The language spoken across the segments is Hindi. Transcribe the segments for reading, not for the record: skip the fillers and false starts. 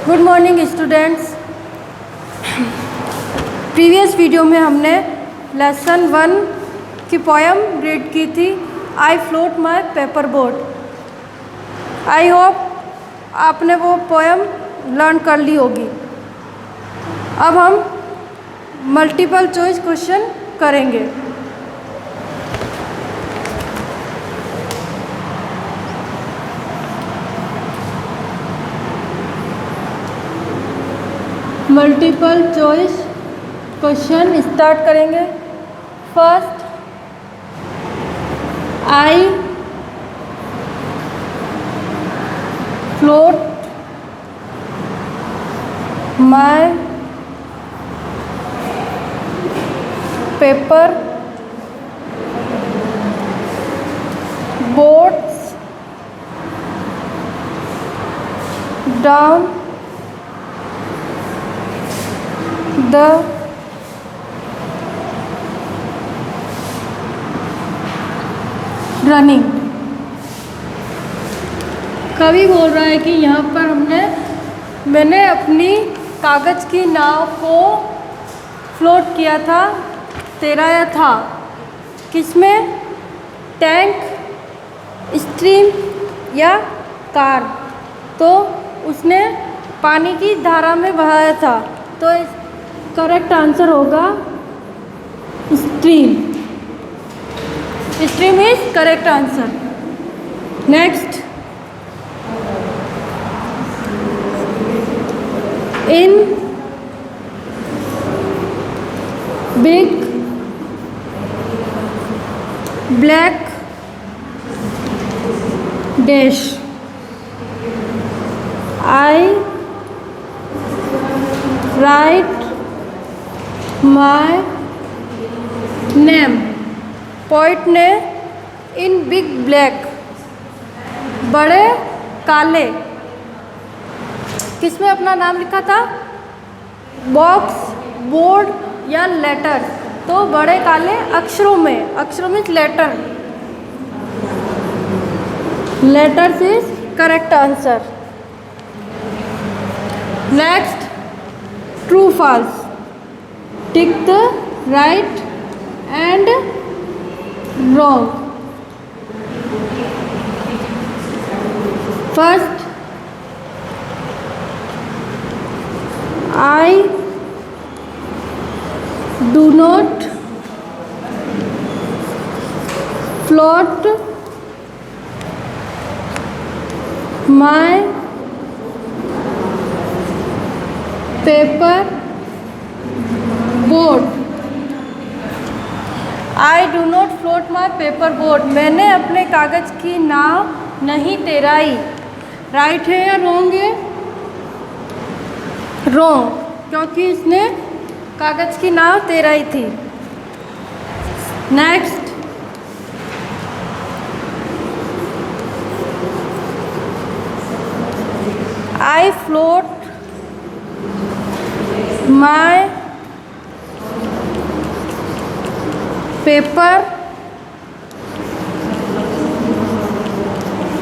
Good morning students. Previous video में हमने लेसन 1 की पोएम रीड की थी, I float my paper boat. I hope आपने वो पोएम लर्न कर ली होगी। अब हम मल्टीपल चॉइस क्वेश्चन करेंगे। मल्टीपल चॉइस क्वेश्चन स्टार्ट करेंगे। First, I float my paper boats down the running. कवि बोल रहा है कि यहाँ पर मैंने अपनी कागज़ की नाव को फ्लोट किया था, तैराया था। किसमें? टैंक, स्ट्रीम या कार। तो उसने पानी की धारा में बहाया था, तो करेक्ट आंसर होगा stream. Stream is correct answer. Next, in big black dash I right my name. Poet ने इन बिग ब्लैक, बड़े काले, किसमें अपना नाम लिखा था? बॉक्स, बोर्ड या लेटर। तो बड़े काले अक्षरों में, अक्षरों में letter, letters is correct answer. Next, true false. Tick the right and wrong. First, I do not float my paper boat. I do not float my paper boat. मैंने अपने कागज़ की नाव नहीं तैराई। राइट है या रॉन्ग है? रॉन्ग, क्योंकि इसने कागज़ की नाव तैराई थी। Next, I float my paper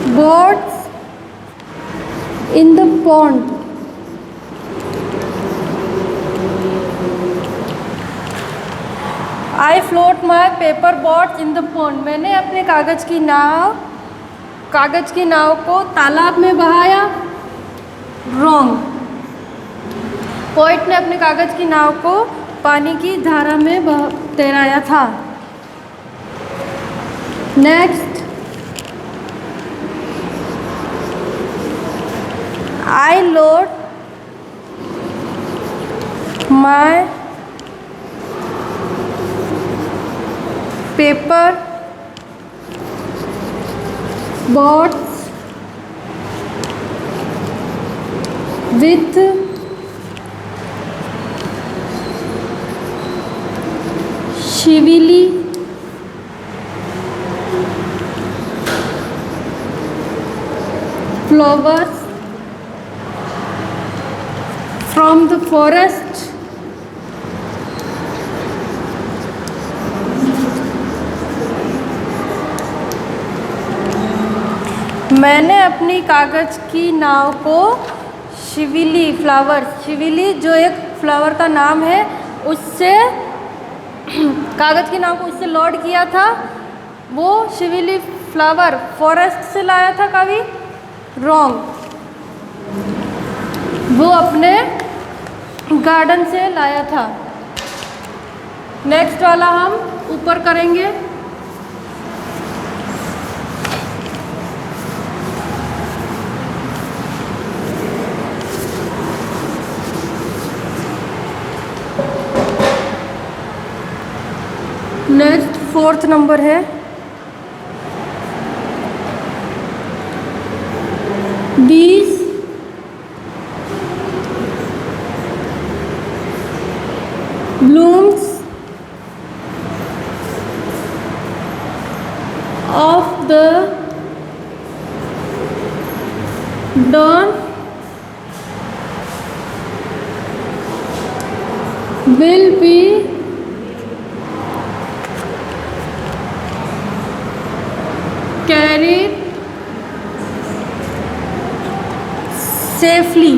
boats in the pond. I float my paper boats in the pond. मैंने अपने कागज़ की नाव को तालाब में बहाया। रॉन्ग। पोइट ने अपने कागज़ की नाव को पानी की धारा में तैराया था। Next, I load my paper boats with shiuli flowers from the forest मैंने अपनी कागज़ की नाव को शिविली फ्लावर, शिविली जो एक फ्लावर का नाम है, उससे कागज़ के नाम को उससे लॉर्ड किया था। वो शिविली फ्लावर फॉरेस्ट से लाया था कवि, रॉन्ग, वो अपने गार्डन से लाया था। नेक्स्ट वाला हम ऊपर करेंगे। नेक्स्ट 4th नंबर है These blooms of the dawn will be carried safely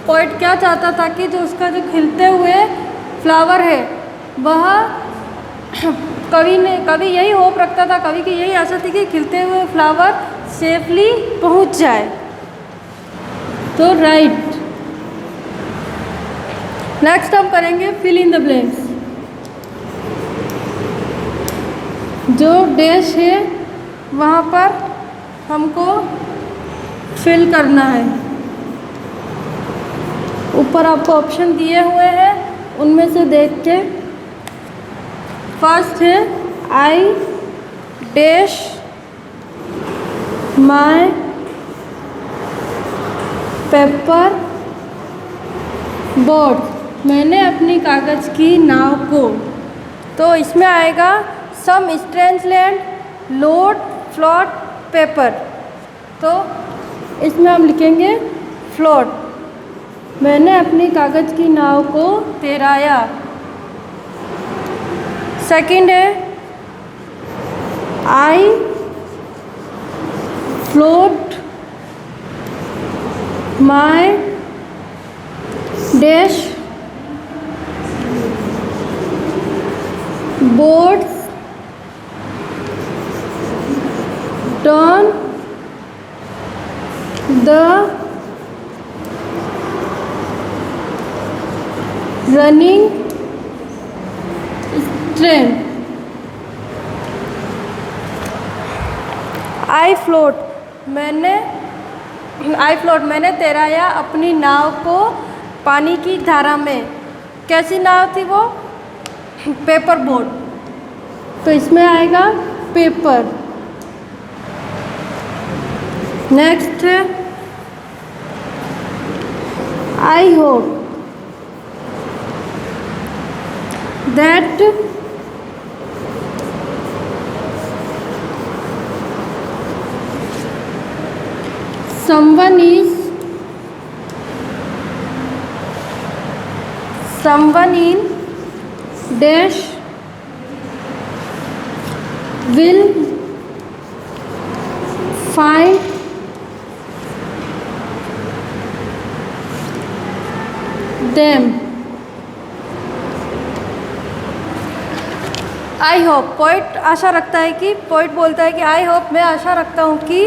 poet क्या चाहता था कि जो उसका जो खिलते हुए फ्लावर है वह कवि यही होप रखता था, कवि की यही आशा थी कि खिलते हुए फ्लावर सेफली पहुंच जाए। तो राइट। नेक्स्ट हम करेंगे फिल इन द ब्लैंक्स। जो डैश है वहाँ पर हमको फिल करना है। ऊपर आपको ऑप्शन दिए हुए हैं, उनमें से देख के। फर्स्ट है I dash my paper boat, मैंने अपनी कागज़ की नाव को। तो इसमें आएगा some strange land load float paper. तो इसमें हम लिखेंगे फ्लोट, मैंने अपनी कागज़ की नाव को तैराया। सेकंड है I float my dash boats down the running stream. I float मैंने तैराया अपनी नाव को पानी की धारा में। कैसी नाव थी वो? Paper boat. तो इसमें आएगा पेपर। नेक्स्ट है I hope that someone in dash will find them। I hope, poet आशा रखता है कि, पोइट बोलता है कि आई होप, मैं आशा रखता हूँ कि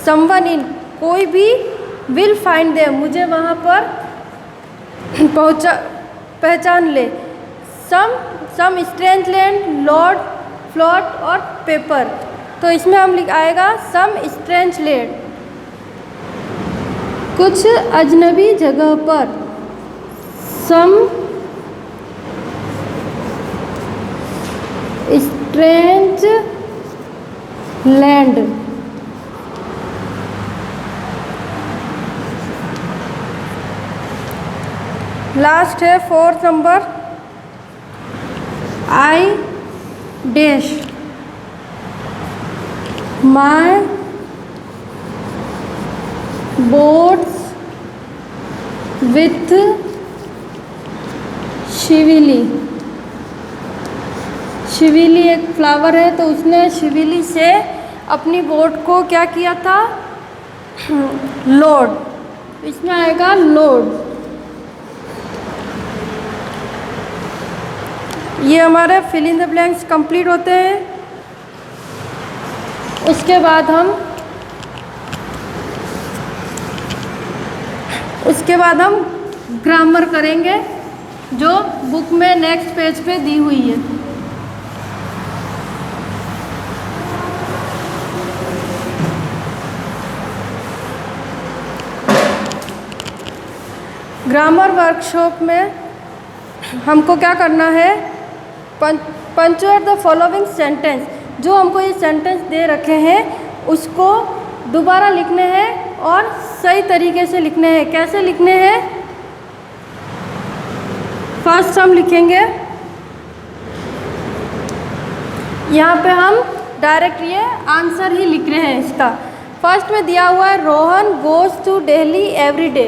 समवन इन, कोई भी, विल फाइंड देम, मुझे वहाँ पर पहचान ले। Some strange land lord float और पेपर। तो इसमें हम आएगा सम स्ट्रेंज लैंड, कुछ अजनबी जगह पर। सम स्ट्रेंज लैंड। लास्ट है 4th number I dash my boats with shiuli. Shiuli एक फ्लावर है, तो उसने शिविली से अपनी बोट को क्या किया था? लोड। इसमें आएगा लोड। ये हमारे fill in the blanks complete होते हैं। उसके बाद हम ग्रामर करेंगे, जो बुक में नेक्स्ट पेज पे दी हुई है। ग्रामर वर्कशॉप में हमको क्या करना है? Punctuate the following sentence. जो हमको ये सेंटेंस दे रखे हैं उसको दोबारा लिखने हैं और सही तरीके से लिखने हैं। कैसे लिखने हैं? फर्स्ट हम लिखेंगे, यहाँ पे हम डायरेक्ट ये आंसर ही लिख रहे हैं इसका। फर्स्ट में दिया हुआ है Rohan goes to Delhi every day.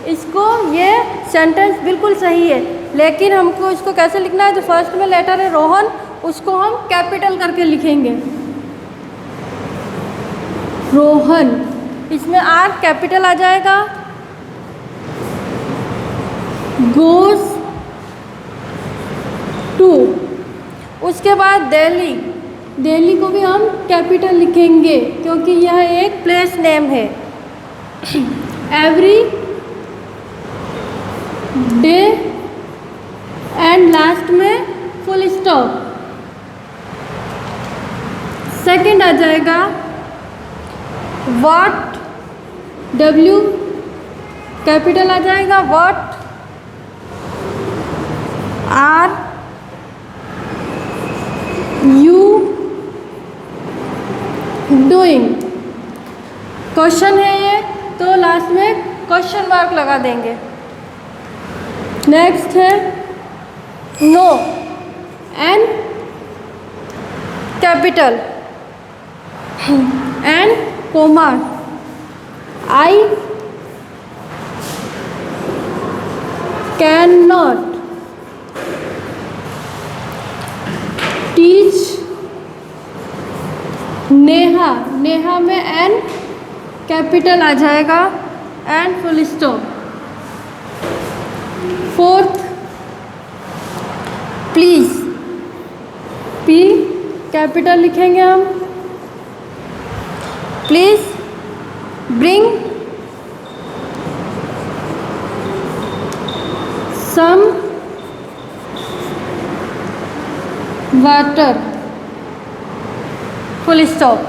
इसको ये सेंटेंस बिल्कुल सही है, लेकिन हमको इसको कैसे लिखना है? जो फर्स्ट में लेटर है रोहन, उसको हम कैपिटल करके लिखेंगे, रोहन। इसमें आर कैपिटल आ जाएगा। गोज़ टू, उसके बाद दिल्ली। दिल्ली को भी हम कैपिटल लिखेंगे क्योंकि यह एक प्लेस नेम है। एवरी डे एंड लास्ट में फुल स्टॉप। सेकंड आ जाएगा व्हाट, डब्ल्यू कैपिटल आ जाएगा। What are you doing. Question है ये, तो लास्ट में क्वेश्चन मार्क लगा देंगे। नेक्स्ट है no, N capital and comma. I can not teach Neha. Neha में एन कैपिटल आ जाएगा and full stop. Fourth please, P capital लिखेंगे हम। Please bring some water, full stop.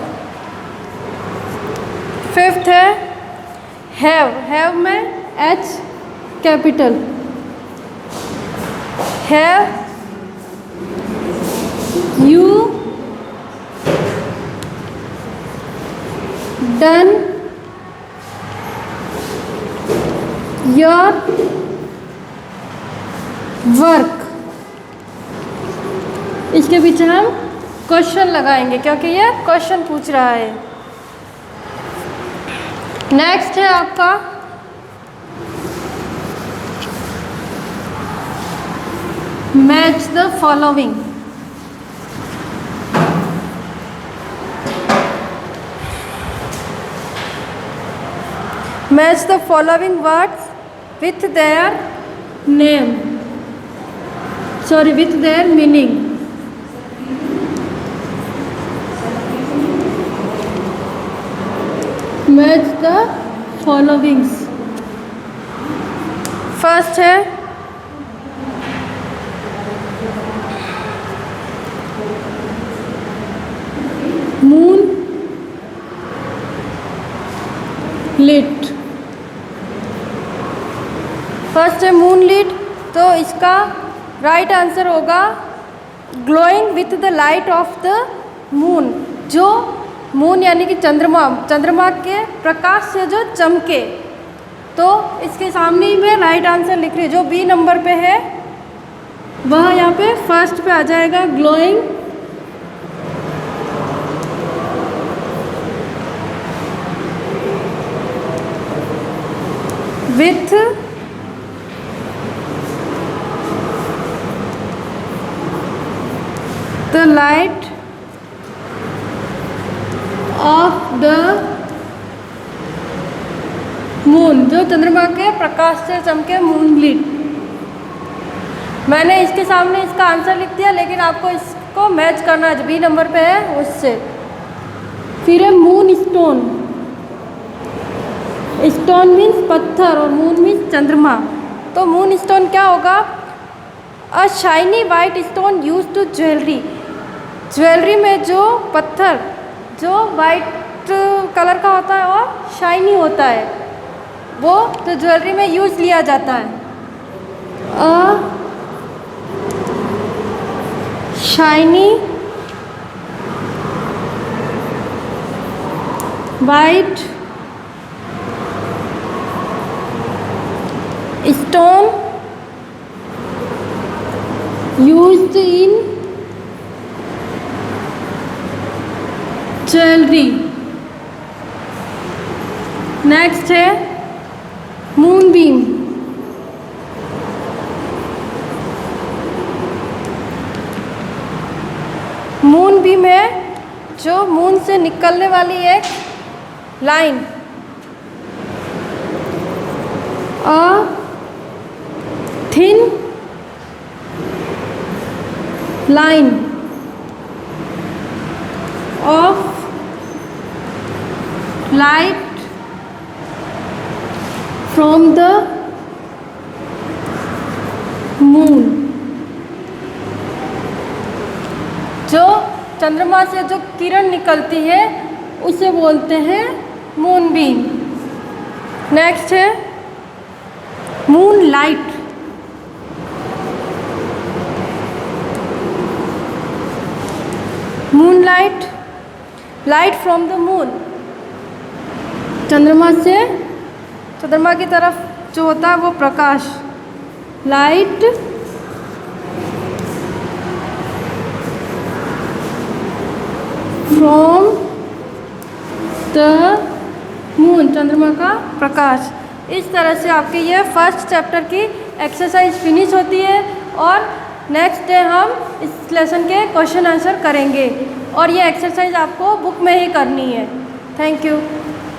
Fifth है हैव। हैव में H capital. Have you done your work. इसके पीछे हम क्वेश्चन लगाएंगे क्योंकि ये क्वेश्चन पूछ रहा है। नेक्स्ट है आपका match the following. Match the following words with their name, sorry with their meaning. Match the followings. First है मून लिट। फर्स्ट है मून लिट, तो इसका राइट आंसर होगा glowing with the light of the moon. जो मून यानी कि चंद्रमा के प्रकाश से जो चमके, तो इसके सामने ही मैं राइट आंसर लिख रही हूँ। जो बी नंबर पे है वह यहाँ पे फर्स्ट पे आ जाएगा, glowing with the light of the moon, जो चंद्रमा के प्रकाश से चमके, मून ग्लिट। मैंने इसके सामने इसका आंसर लिख दिया, लेकिन आपको इसको मैच करना है, बी नंबर पे है उससे। फिर है मून स्टोन। स्टोन मीन्स पत्थर और मून मीन्स चंद्रमा। तो मून स्टोन क्या होगा? A shiny white stone use to jewellery. Jewellery में जो पत्थर जो वाइट कलर का होता है और शाइनी होता है, वो तो ज्वेलरी में यूज लिया जाता है। अ shiny white stone used in jewellery. Next है मून बीम। मून बीम है जो मून से निकलने वाली एक line, a thin line of light from the moon. जो चंद्रमा से जो किरण निकलती है उसे बोलते हैं मून बीम। नेक्स्ट है moon light. Moon light, light from the moon, चंद्रमा से, चंद्रमा की तरफ जो होता है वो प्रकाश, लाइट फ्रॉम द मून, चंद्रमा का प्रकाश। इस तरह से आपके ये फर्स्ट चैप्टर की एक्सरसाइज फिनिश होती है और नेक्स्ट डे हम इस लेसन के क्वेश्चन आंसर करेंगे और ये एक्सरसाइज आपको बुक में ही करनी है। Thank you.